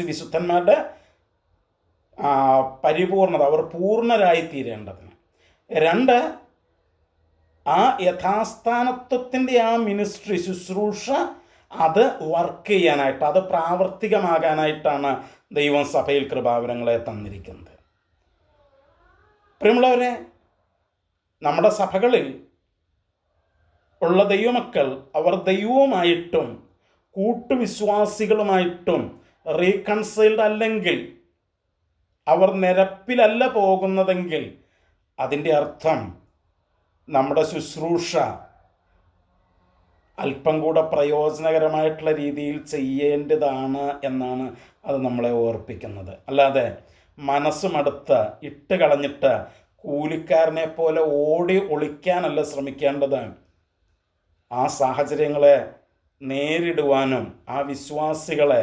വിശുദ്ധന്മാരുടെ പരിപൂർണത, അവർ പൂർണ്ണരായി തീരേണ്ടതിന്. 2, ആ യഥാസ്ഥാനത്വത്തിൻ്റെ ആ മിനിസ്ട്രി, ശുശ്രൂഷ, അത് വർക്ക് ചെയ്യാനായിട്ട്, അത് പ്രാവർത്തികമാകാനായിട്ടാണ് ദൈവം സഭയിൽ കൃപാവരങ്ങളെ തന്നിരിക്കുന്നത്. പ്രിയമുള്ളവരെ, നമ്മുടെ സഭകളിൽ ഉള്ള ദൈവമക്കൾ അവർ ദൈവവുമായിട്ടും കൂട്ടുവിശ്വാസികളുമായിട്ടും റീകൺസൈൽഡ് അല്ലെങ്കിൽ അവർ നിരപ്പിലല്ല പോകുന്നതെങ്കിൽ അതിൻ്റെ അർത്ഥം നമ്മുടെ ശുശ്രൂഷ അല്പം കൂടെ പ്രയോജനകരമായിട്ടുള്ള രീതിയിൽ ചെയ്യേണ്ടതാണ് എന്നാണ് അത് നമ്മളെ ഓർപ്പിക്കുന്നത്. അല്ലാതെ മനസ്സുമടുത്ത് ഇട്ട് കളഞ്ഞിട്ട് കൂലിക്കാരനെ പോലെ ഓടി ഒളിക്കാനല്ല ശ്രമിക്കേണ്ടത്. ആ സാഹചര്യങ്ങളെ നേരിടുവാനും ആ വിശ്വാസികളെ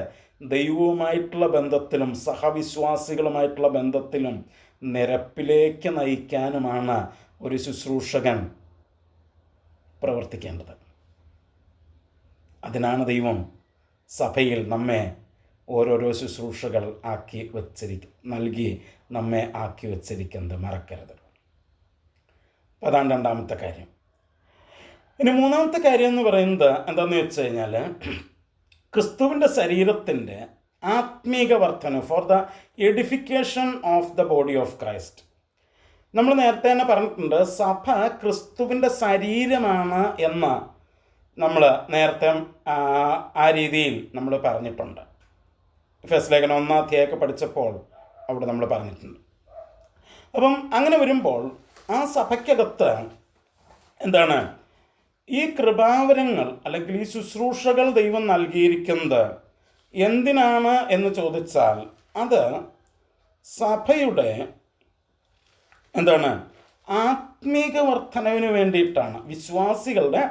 ദൈവവുമായിട്ടുള്ള ബന്ധത്തിലും സഹവിശ്വാസികളുമായിട്ടുള്ള ബന്ധത്തിലും നിരപ്പിലേക്ക് നയിക്കാനുമാണ് ഒരു ശുശ്രൂഷകൻ പ്രവർത്തിക്കേണ്ടത്. അതിനാണ് ദൈവം സഭയിൽ നമ്മെ ഓരോരോ ശുശ്രൂഷകൾ നൽകി നമ്മെ ആക്കി വച്ചിരിക്കുന്നത്. മറക്കരുത്. അതാണ് 2ാമത്തെ കാര്യം. ഇനി 3ാമത്തെ കാര്യം എന്ന് പറയുന്നത് എന്താണെന്ന് വെച്ച് കഴിഞ്ഞാൽ, ക്രിസ്തുവിൻ്റെ ശരീരത്തിൻ്റെ ആത്മീക വർധന, for the edification of the body of Christ. നമ്മൾ നേരത്തെ തന്നെ പറഞ്ഞിട്ടുണ്ട്, സഭ ക്രിസ്തുവിൻ്റെ ശരീരമാണ് എന്ന് നമ്മൾ നേരത്തെ ആ രീതിയിൽ നമ്മൾ പറഞ്ഞിട്ടുണ്ട്. എഫേസ്യ ലേഖനം 1-ാം അധ്യായമൊക്കെ പഠിച്ചപ്പോൾ അവിടെ നമ്മൾ പറഞ്ഞിട്ടുണ്ട്. അപ്പം അങ്ങനെ വരുമ്പോൾ ആ സഭയ്ക്കകത്ത് എന്താണ് ഈ കൃപാവരങ്ങൾ അല്ലെങ്കിൽ ഈ ശുശ്രൂഷകൾ ദൈവം നൽകിയിരിക്കുന്നത് എന്തിനാണ് എന്ന് ചോദിച്ചാൽ, അത് സഭയുടെ എന്താണ് ആത്മീക വർധനവിന് വേണ്ടിയിട്ടാണ്, വിശ്വാസികളുടെ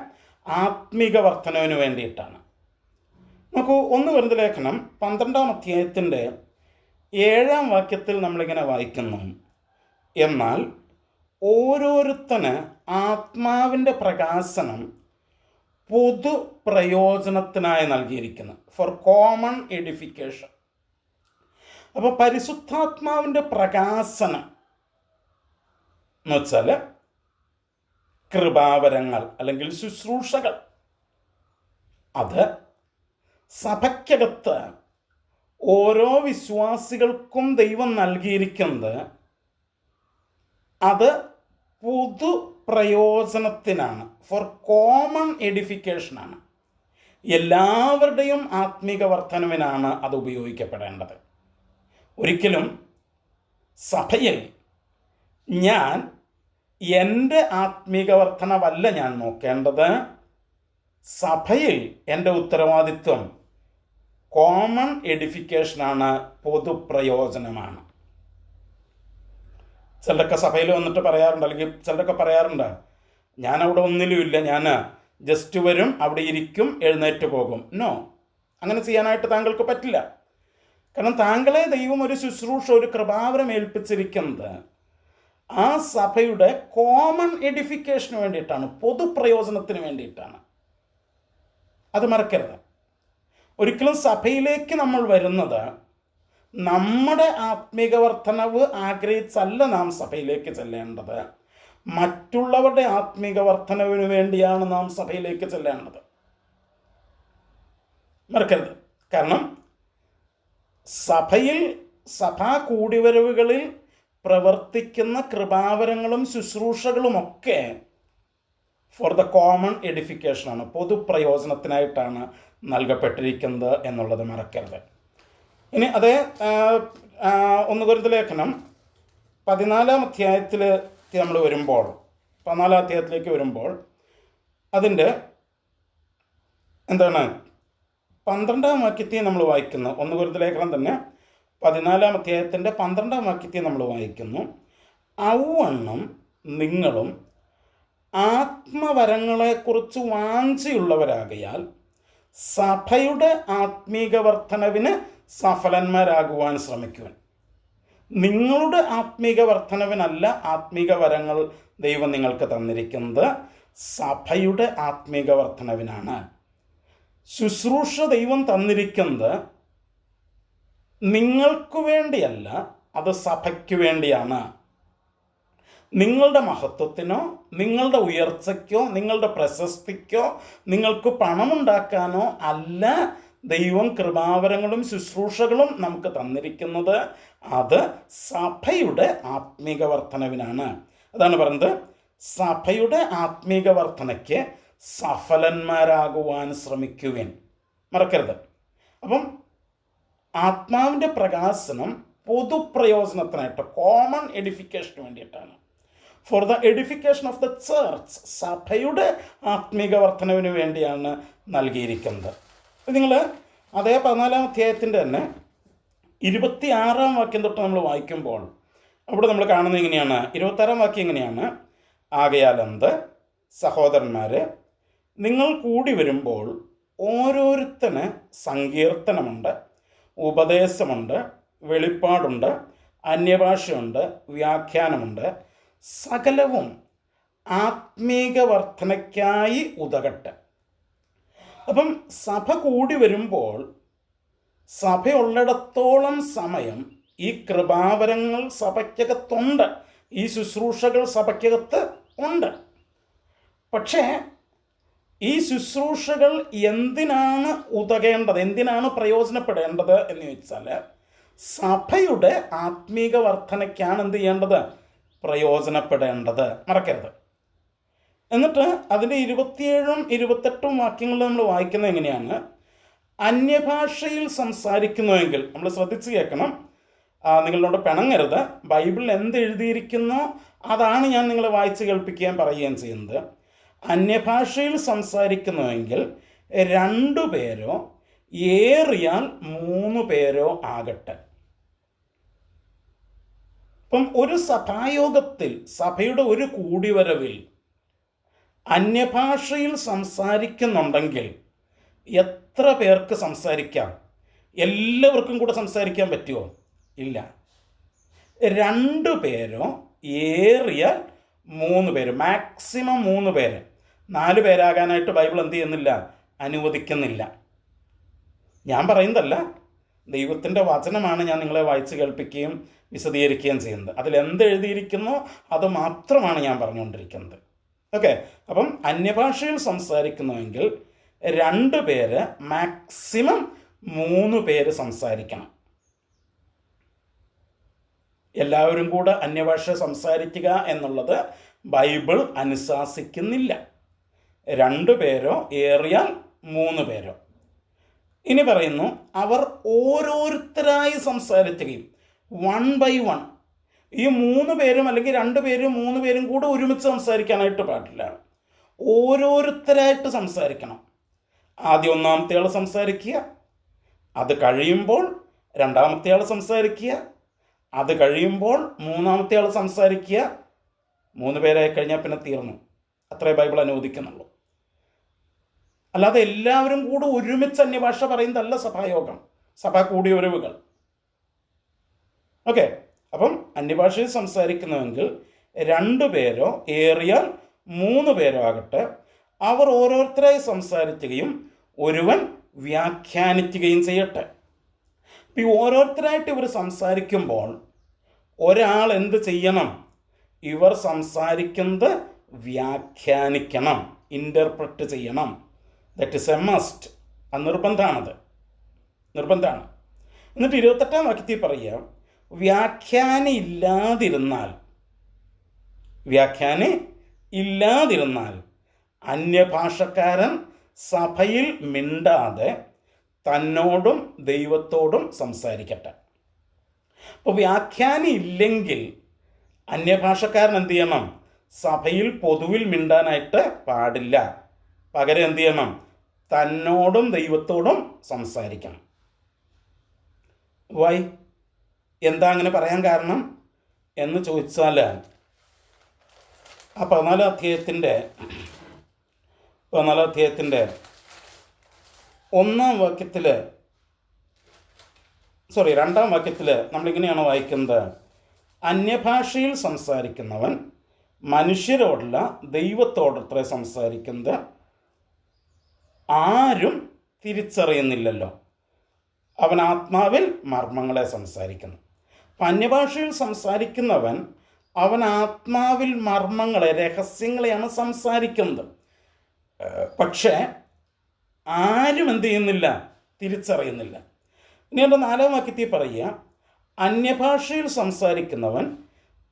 ആത്മീക വർധനവിന് വേണ്ടിയിട്ടാണ്. നമുക്ക് 1 കൊരിന്ത്യർ ലേഖനം 12-ാം അധ്യായത്തിൻ്റെ 7-ാം വാക്യത്തിൽ നമ്മളിങ്ങനെ വായിക്കുന്നു, എന്നാൽ ഓരോരുത്തന് ആത്മാവിൻ്റെ പ്രകാശനം പൊതു പ്രയോജനത്തിനായി നൽകിയിരിക്കുന്നു, ഫോർ കോമൺ എഡിഫിക്കേഷൻ. അപ്പോൾ പരിശുദ്ധാത്മാവിൻ്റെ പ്രകാശനം എന്ന് വെച്ചാൽ കൃപാവരങ്ങൾ അല്ലെങ്കിൽ ശുശ്രൂഷകൾ, അത് സഭയ്ക്കകത്ത് ഓരോ വിശ്വാസികൾക്കും ദൈവം നൽകിയിരിക്കുന്നത് അത് പൊതു പ്രയോജനത്തിനാണ്, ഫോർ കോമൺ എഡിഫിക്കേഷനാണ്. എല്ലാവരുടെയും ആത്മീക വർധനവിനാണ് അത് ഉപയോഗിക്കപ്പെടേണ്ടത്. ഒരിക്കലും സഭയിൽ ഞാൻ എൻ്റെ ആത്മീക വർധനവല്ല ഞാൻ നോക്കേണ്ടത്. സഭയിൽ എൻ്റെ ഉത്തരവാദിത്വം കോമൺ എഡിഫിക്കേഷനാണ്, പൊതുപ്രയോജനമാണ്. ചിലരൊക്കെ സഭയിൽ വന്നിട്ട് പറയാറുണ്ട്, അല്ലെങ്കിൽ ചിലരൊക്കെ പറയാറുണ്ട്, ഞാനവിടെ ഒന്നിലുമില്ല, ഞാൻ ജസ്റ്റ് വരും, അവിടെ ഇരിക്കും, എഴുന്നേറ്റ് പോകും. നോ, അങ്ങനെ ചെയ്യാനായിട്ട് താങ്കൾക്ക് പറ്റില്ല. കാരണം താങ്കളെ ദൈവം ഒരു ശുശ്രൂഷ, ഒരു കൃപാവരം ഏൽപ്പിച്ചിരിക്കുന്നത് ആ സഭയുടെ കോമൺ എഡിഫിക്കേഷന് വേണ്ടിയിട്ടാണ്, പൊതുപ്രയോജനത്തിന് വേണ്ടിയിട്ടാണ്. അത് മറക്കരുത്. ഒരിക്കലും സഭയിലേക്ക് നമ്മൾ വരുന്നത് നമ്മുടെ ആത്മീക വർധനവ് ആഗ്രഹിച്ചല്ല നാം സഭയിലേക്ക് ചെല്ലേണ്ടത്. മറ്റുള്ളവരുടെ ആത്മീക വർധനവിന് വേണ്ടിയാണ് നാം സഭയിലേക്ക് ചെല്ലേണ്ടത്. മറക്കരുത്. കാരണം സഭയിൽ, സഭാ കൂടിവരവുകളിൽ പ്രവർത്തിക്കുന്ന കൃപാവരങ്ങളും ശുശ്രൂഷകളുമൊക്കെ ഫോർ ദ കോമൺ എഡിഫിക്കേഷനാണ്, പൊതുപ്രയോജനത്തിനായിട്ടാണ് നൽകപ്പെട്ടിരിക്കുന്നത് എന്നുള്ളത് മറക്കരുത്. ഇനി അതേ 1 കൊരിന്ത്യർ ലേഖനം 14-ാം അധ്യായത്തിലേക്ക് നമ്മൾ വരുമ്പോൾ, 14-ാം അധ്യായത്തിലേക്ക് വരുമ്പോൾ അതിൻ്റെ 12-ാം വാക്യത്തെ നമ്മൾ വായിക്കുന്നു. 1 കൊരിന്ത്യർ ലേഖനം തന്നെ 14-ാം അധ്യായത്തിൻ്റെ 12-ാം വാക്യത്തെ നമ്മൾ വായിക്കുന്നു. ഔവണ്ണം നിങ്ങളും ആത്മവരങ്ങളെക്കുറിച്ച് വാഞ്ചയുള്ളവരാകയാൽ സഭയുടെ ആത്മീക വർധനവിന് സഫലന്മാരാകുവാൻ ശ്രമിക്കുവാൻ. നിങ്ങളുടെ ആത്മീക വർധനവിനല്ല ആത്മീക വരങ്ങൾ ദൈവം നിങ്ങൾക്ക് തന്നിരിക്കുന്നത്, സഭയുടെ ആത്മീക വർധനവിനാണ്. ശുശ്രൂഷ ദൈവം തന്നിരിക്കുന്നത് നിങ്ങൾക്ക് വേണ്ടിയല്ല, അത് സഭയ്ക്ക് വേണ്ടിയാണ്. നിങ്ങളുടെ മഹത്വത്തിനോ നിങ്ങളുടെ ഉയർച്ചയ്ക്കോ നിങ്ങളുടെ പ്രശസ്തിക്കോ നിങ്ങൾക്ക് പണമുണ്ടാക്കാനോ അല്ല ദൈവം കൃപാവരങ്ങളും ശുശ്രൂഷകളും നമുക്ക് തന്നിരിക്കുന്നത്, അത് സഭയുടെ ആത്മീക വർധനവിനാണ്. അതാണ് പറയുന്നത്, സഭയുടെ ആത്മീക വർധനയ്ക്ക് സഫലന്മാരാകുവാൻ ശ്രമിക്കുവിൻ. മറക്കരുത്. അപ്പം ആത്മാവിൻ്റെ പ്രകാശനം പൊതുപ്രയോജനത്തിനായിട്ട്, കോമൺ എഡിഫിക്കേഷന് വേണ്ടിയിട്ടാണ്. For the edification of the church, സഭയുടെ ആത്മീക വർധനവിന് വേണ്ടിയാണ് നൽകിയിരിക്കുന്നത്. നിങ്ങൾ അതേ 14-ാം അധ്യായത്തിൻ്റെ തന്നെ 26-ാം വാക്യം തൊട്ട് നമ്മൾ വായിക്കുമ്പോൾ അവിടെ നമ്മൾ കാണുന്നത് ഇങ്ങനെയാണ്. 26-ാം വാക്യം ഇങ്ങനെയാണ്: ആകയാലെന്ത് സഹോദരന്മാരെ, നിങ്ങൾ കൂടി വരുമ്പോൾ ഓരോരുത്തന് സങ്കീർത്തനമുണ്ട്, ഉപദേശമുണ്ട്, വെളിപ്പാടുണ്ട്, അന്യഭാഷയുണ്ട്, വ്യാഖ്യാനമുണ്ട്, സകലവും ആത്മീക വർധനയ്ക്കായി ഉതകട്ടെ. അപ്പം സഭ കൂടി വരുമ്പോൾ സഭയുള്ളിടത്തോളം സമയം ഈ കൃപാവരങ്ങൾ സഭയ്ക്കകത്തുണ്ട്, ഈ ശുശ്രൂഷകൾ സഭയ്ക്കകത്ത് ഉണ്ട്. പക്ഷേ ഈ ശുശ്രൂഷകൾ എന്തിനാണ് ഉതകേണ്ടത്, എന്തിനാണ് പ്രയോജനപ്പെടേണ്ടത് എന്ന് ചോദിച്ചാൽ, സഭയുടെ ആത്മീക വർധനയ്ക്കാണ് എന്ത് ചെയ്യേണ്ടത്, പ്രയോജനപ്പെടേണ്ടത്. മറക്കരുത്. എന്നിട്ട് അതിൻ്റെ 27-ഉം 28-ഉം വാക്യങ്ങളിൽ നമ്മൾ വായിക്കുന്നത് എങ്ങനെയാണ്: അന്യഭാഷയിൽ സംസാരിക്കുന്നുവെങ്കിൽ, നമ്മൾ ശ്രദ്ധിച്ച് കേൾക്കണം, നിങ്ങളോട് പിണങ്ങരുത്. ബൈബിളിൽ എന്ത് എഴുതിയിരിക്കുന്നോ അതാണ് ഞാൻ നിങ്ങളെ വായിച്ച് കേൾപ്പിക്കുകയും പറയുകയും ചെയ്യുന്നത്. അന്യഭാഷയിൽ സംസാരിക്കുന്നുവെങ്കിൽ 2 പേരോ ഏറിയാൽ 3 പേരോ ആകട്ടെ. ഇപ്പം ഒരു സഭായോഗത്തിൽ, സഭയുടെ ഒരു കൂടിവരവിൽ അന്യഭാഷയിൽ സംസാരിക്കുന്നുണ്ടെങ്കിൽ എത്ര പേർക്ക് സംസാരിക്കാം? എല്ലാവർക്കും കൂടെ സംസാരിക്കാൻ പറ്റുമോ? ഇല്ല. 2 പേരോ ഏറിയാൽ 3 പേര്, മാക്സിമം 3 പേര്. 4 പേരാകാനായിട്ട് ബൈബിൾ എന്ത് ചെയ്യുന്നില്ല, അനുവദിക്കുന്നില്ല. ഞാൻ പറയുന്നതല്ല, ദൈവത്തിൻ്റെ വചനമാണ് ഞാൻ നിങ്ങളെ വായിച്ച് കേൾപ്പിക്കുകയും വിശദീകരിക്കുകയും ചെയ്യുന്നത്. അതിലെന്ത് എഴുതിയിരിക്കുന്നോ അത് മാത്രമാണ് ഞാൻ പറഞ്ഞുകൊണ്ടിരിക്കുന്നത്. ഓക്കെ. അപ്പം അന്യഭാഷയിൽ സംസാരിക്കുന്നുവെങ്കിൽ 2 പേര്, മാക്സിമം 3 പേര് സംസാരിക്കണം. എല്ലാവരും കൂടെ അന്യഭാഷ സംസാരിക്കുക എന്നുള്ളത് ബൈബിൾ അനുശാസിക്കുന്നില്ല. 2 പേരോ ഏറിയാൽ 3 പേരോ. ഇനി പറയുന്നു, അവർ ഓരോരുത്തരായി സംസാരിക്കുകയും, 1 by 1. ഈ 3 പേരും അല്ലെങ്കിൽ 2 പേരും 3 പേരും കൂടെ ഒരുമിച്ച് സംസാരിക്കാനായിട്ട് പാടില്ല. ഓരോരുത്തരായിട്ട് സംസാരിക്കണം. ആദ്യം 1-ാമത്തെ ആൾ സംസാരിക്കുക, അത് കഴിയുമ്പോൾ 2-ാമത്തെ ആൾ സംസാരിക്കുക, അത് കഴിയുമ്പോൾ 3-ാമത്തെ ആൾ സംസാരിക്കുക. 3 പേരായി കഴിഞ്ഞാൽ പിന്നെ തീർന്നു. അത്രേ ബൈബിൾ അനുവദിക്കുന്നുള്ളൂ. അല്ലാതെ എല്ലാവരും കൂടെ ഒരുമിച്ച് അന്യഭാഷ പറയുന്നതല്ല സഭായോഗം, സഭാ കൂടിയൊരുവുകൾ. ഓക്കെ. അപ്പം അന്യഭാഷയിൽ സംസാരിക്കുന്നുവെങ്കിൽ 2 പേരോ ഏറിയാൽ 3 പേരോ ആകട്ടെ. അവർ ഓരോരുത്തരായി സംസാരിക്കുകയും ഒരുവൻ വ്യാഖ്യാനിക്കുകയും ചെയ്യട്ടെ. ഈ ഓരോരുത്തരായിട്ട് ഇവർ സംസാരിക്കുമ്പോൾ ഒരാൾ എന്ത് ചെയ്യണം? ഇവർ സംസാരിക്കുന്നത് വ്യാഖ്യാനിക്കണം, ഇൻ്റർപ്രറ്റ് ചെയ്യണം. That is A must. അത് നിർബന്ധമാണത്, നിർബന്ധമാണ്. എന്നിട്ട് 28-ാം വാക്യത്തിൽ പറയുക, വ്യാഖ്യാനം ഇല്ലാതിരുന്നാൽ അന്യഭാഷക്കാരൻ സഭയിൽ മിണ്ടാതെ തന്നോടും ദൈവത്തോടും സംസാരിക്കട്ടെ. അപ്പോൾ വ്യാഖ്യാനം ഇല്ലെങ്കിൽ അന്യഭാഷക്കാരൻ എന്ത് ചെയ്യണം? സഭയിൽ പൊതുവിൽ മിണ്ടാനായിട്ട് പാടില്ല. പകരം എന്ത് ചെയ്യണം? തന്നോടും ദൈവത്തോടും സംസാരിക്കണം. വൈ? എന്താ അങ്ങനെ പറയാൻ കാരണം എന്ന് ചോദിച്ചാൽ, ആ 14 അധ്യായത്തിൻ്റെ 2 വാക്യത്തിൽ നമ്മളിങ്ങനെയാണ് വായിക്കുന്നത്: അന്യഭാഷയിൽ സംസാരിക്കുന്നവൻ മനുഷ്യരോടല്ല ദൈവത്തോടത്രേ സംസാരിക്കുന്നത്, ആരും തിരിച്ചറിയുന്നില്ലല്ലോ. അവൻ ആത്മാവിൽ മർമ്മങ്ങളെ സംസാരിക്കുന്നു. അപ്പം അന്യഭാഷയിൽ സംസാരിക്കുന്നവൻ അവൻ ആത്മാവിൽ മർമ്മങ്ങളെ, രഹസ്യങ്ങളെയാണ് സംസാരിക്കുന്നത്. പക്ഷേ ആരും എന്ത് ചെയ്യുന്നില്ല? തിരിച്ചറിയുന്നില്ല. ഇനി എൻ്റെ 4-ാം വാക്യത്തിൽ പറയുക, അന്യഭാഷയിൽ സംസാരിക്കുന്നവൻ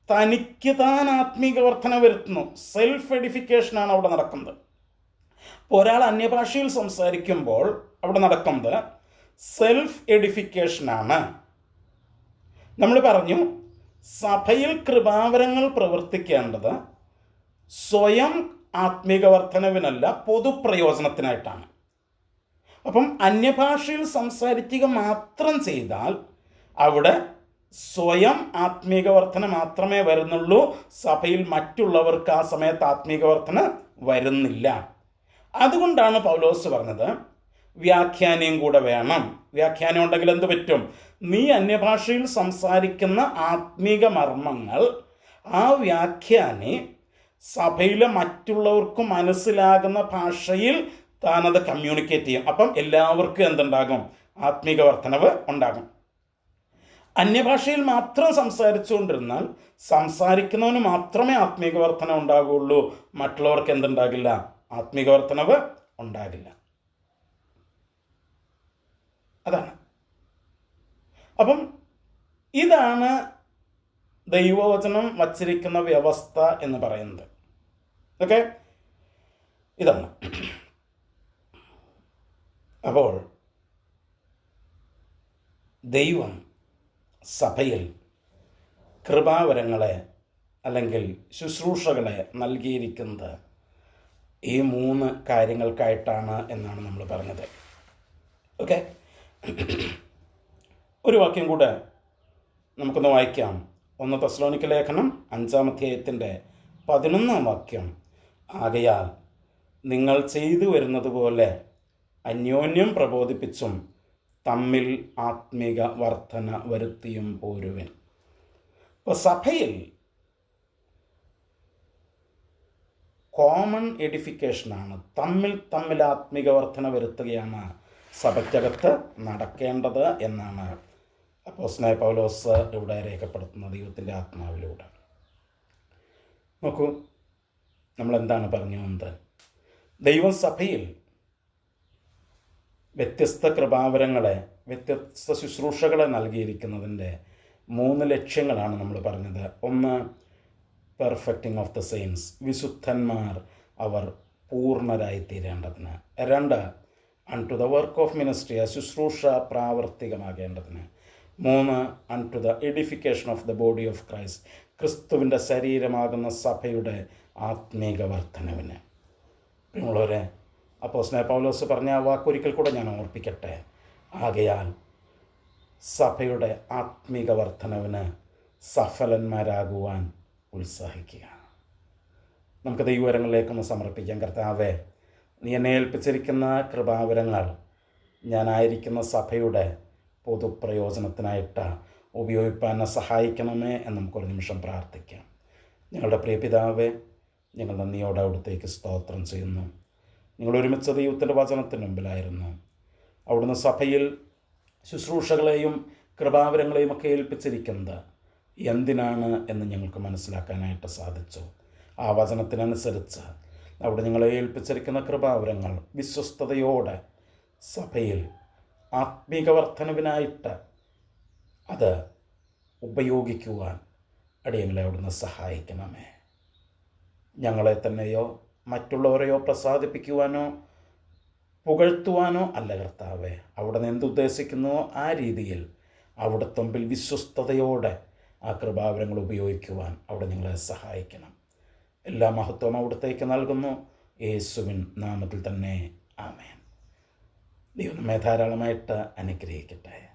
തനിക്ക് താൻ ആത്മീക വർധന വരുത്തുന്നു. സെൽഫ് എഡിഫിക്കേഷനാണ് അവിടെ നടക്കുന്നത്. ഇപ്പോൾ ഒരാൾ അന്യഭാഷയിൽ സംസാരിക്കുമ്പോൾ അവിടെ നടക്കുന്നത് സെൽഫ് എഡിഫിക്കേഷനാണ്. നമ്മൾ പറഞ്ഞു, സഭയിൽ കൃപാവരങ്ങൾ പ്രവർത്തിക്കേണ്ടത് സ്വയം ആത്മീക വർധനവിനല്ല, പൊതുപ്രയോജനത്തിനായിട്ടാണ്. അപ്പം അന്യഭാഷയിൽ സംസാരിക്കുക മാത്രം ചെയ്താൽ അവിടെ സ്വയം ആത്മീക വർധന മാത്രമേ വരുന്നുള്ളൂ. സഭയിൽ മറ്റുള്ളവർക്ക് ആ സമയത്ത് ആത്മീക വർധന വരുന്നില്ല. അതുകൊണ്ടാണ് പൗലോസ് പറഞ്ഞത് വ്യാഖ്യാനം കൂടെ വേണം. വ്യാഖ്യാനം ഉണ്ടെങ്കിൽ എന്ത് പറ്റും? നീ അന്യഭാഷയിൽ സംസാരിക്കുന്ന ആത്മീക മർമ്മങ്ങൾ ആ വ്യാഖ്യാനി സഭയിലെ മറ്റുള്ളവർക്ക് മനസ്സിലാകുന്ന ഭാഷയിൽ താനത് കമ്മ്യൂണിക്കേറ്റ് ചെയ്യും. അപ്പം എല്ലാവർക്കും എന്തുണ്ടാകും? ആത്മീക വർധനവ് ഉണ്ടാകും. അന്യഭാഷയിൽ മാത്രം സംസാരിച്ചുകൊണ്ടിരുന്നാൽ സംസാരിക്കുന്നവന് മാത്രമേ ആത്മീക വർധന ഉണ്ടാകുള്ളൂ, മറ്റുള്ളവർക്ക് എന്തുണ്ടാകില്ല? ആത്മീക വർധനവ് ഉണ്ടാകില്ല. അതാണ്. അപ്പം ഇതാണ് ദൈവവചനം വച്ചിരിക്കുന്ന വ്യവസ്ഥ എന്ന് പറയുന്നത്. ഓക്കെ, ഇതാണ്. അപ്പോൾ ദൈവം സഭയിൽ കൃപാവരങ്ങളെ അല്ലെങ്കിൽ ശുശ്രൂഷകളെ നൽകിയിരിക്കുന്നത് ഈ 3 കാര്യങ്ങൾക്കായിട്ടാണ് എന്നാണ് നമ്മൾ പറഞ്ഞത്. ഓക്കെ, ഒരു വാക്യം കൂടെ നമുക്കൊന്ന് വായിക്കാം. 1 തെസ്സലോനിക്ക ലേഖനം 5-ാം അധ്യായത്തിൻ്റെ 11-ാം വാക്യം: ആകയാൽ നിങ്ങൾ ചെയ്തു വരുന്നത് പോലെ അന്യോന്യം പ്രബോധിപ്പിച്ചും തമ്മിൽ ആത്മീക വർധന വരുത്തിയും പോരുവൻ. ഇപ്പോൾ സഭയിൽ കോമൺ എഡിഫിക്കേഷനാണ്, തമ്മിൽ ആത്മീക വർധന വരുത്തുകയാണ് സഭയ്ക്കകത്ത് നടക്കേണ്ടത് എന്നാണ് അപ്പോസ്തലനായ പൗലോസ് ഇവിടെ രേഖപ്പെടുത്തുന്ന ദൈവത്തിൻ്റെ ആത്മാവിലൂടെ. നോക്കൂ, നമ്മളെന്താണ് പറഞ്ഞു വന്നത്? ദൈവം സഭയിൽ വ്യത്യസ്ത കൃപാവരങ്ങളെ, വ്യത്യസ്ത ശുശ്രൂഷകളെ നൽകിയിരിക്കുന്നതിൻ്റെ 3 ലക്ഷ്യങ്ങളാണ് നമ്മൾ പറഞ്ഞത്. 1, പെർഫെക്റ്റിംഗ് ഓഫ് ദ സെയിൻസ്, വിശുദ്ധന്മാർ അവർ പൂർണ്ണരായി തീരേണ്ടതിന്. 2, unto the work of ministry, ശുശ്രൂഷ പ്രാവർത്തികമാകേണ്ടതിന്. 3, unto the edification of the body of Christ, ക്രിസ്തുവിൻ്റെ ശരീരമാകുന്ന സഭയുടെ ആത്മീക വർധനവിന്. പ്രിയമുള്ളവരെ, അപ്പോസ്തലനായ പൗലോസ് പറഞ്ഞ ആ വാക്കൊരിക്കൽ കൂടെ ഞാൻ ഓർപ്പിക്കട്ടെ: ആകയാൽ സഭയുടെ ആത്മീക വർധനവിന് സഫലന്മാരാകുവാൻ ഉത്സാഹിക്കുക. നമുക്ക് ദൈവവരങ്ങളിലേക്കൊന്ന് സമർപ്പിക്കാം. കർത്താവേ, നീ എന്നെ ഏൽപ്പിച്ചിരിക്കുന്ന കൃപാവരങ്ങൾ ഞാനായിരിക്കുന്ന സഭയുടെ പൊതുപ്രയോജനത്തിനായിട്ട് ഉപയോഗിക്കാൻ സഹായിക്കണമേ എന്ന് നമുക്കൊരു നിമിഷം പ്രാർത്ഥിക്കാം. ഞങ്ങളുടെ പ്രിയ പിതാവേ, ഞങ്ങൾ നന്ദിയോടെ അവിടുത്തേക്ക് സ്തോത്രം ചെയ്യുന്നു. നിങ്ങൾ ഒരുമിച്ച് ദൈവത്തിൻ്റെ വചനത്തിന് മുമ്പിലായിരുന്നു. അവിടുന്ന് സഭയിൽ ശുശ്രൂഷകളെയും കൃപാവരങ്ങളെയും ഒക്കെ ഏൽപ്പിച്ചിരിക്കുന്നത് എന്തിനാണ് എന്ന് ഞങ്ങൾക്ക് മനസ്സിലാക്കാനായിട്ട് സാധിച്ചു. ആ വചനത്തിനനുസരിച്ച് അവിടെ ഞങ്ങളെ ഏൽപ്പിച്ചിരിക്കുന്ന കൃപാവരങ്ങൾ വിശ്വസ്തയോടെ സഭയിൽ ആത്മീക വർധനവിനായിട്ട് അത് ഉപയോഗിക്കുവാൻ അടിയങ്ങളെ അവിടുന്ന് സഹായിക്കണമേ. ഞങ്ങളെ തന്നെയോ മറ്റുള്ളവരെയോ പ്രസാദിപ്പിക്കുവാനോ പുകഴ്ത്തുവാനോ അല്ല കർത്താവേ. അവിടുന്ന് എന്തുദ്ദേശിക്കുന്നുവോ ആ രീതിയിൽ അവിടുത്തെ മുമ്പിൽ വിശ്വസ്തയോടെ ആ കൃപാവരങ്ങൾ ഉപയോഗിക്കുവാൻ അവിടെ ഞങ്ങളെ സഹായിക്കണം. എല്ലാ മഹത്വവും അവിടുത്തേക്ക് നൽകുന്നു, യേശുവിൻ നാമത്തിൽ തന്നെ. ആമേൻ. ദൈവം നമ്മെ ധാരാളമായിട്ട് അനുഗ്രഹിക്കട്ടെ.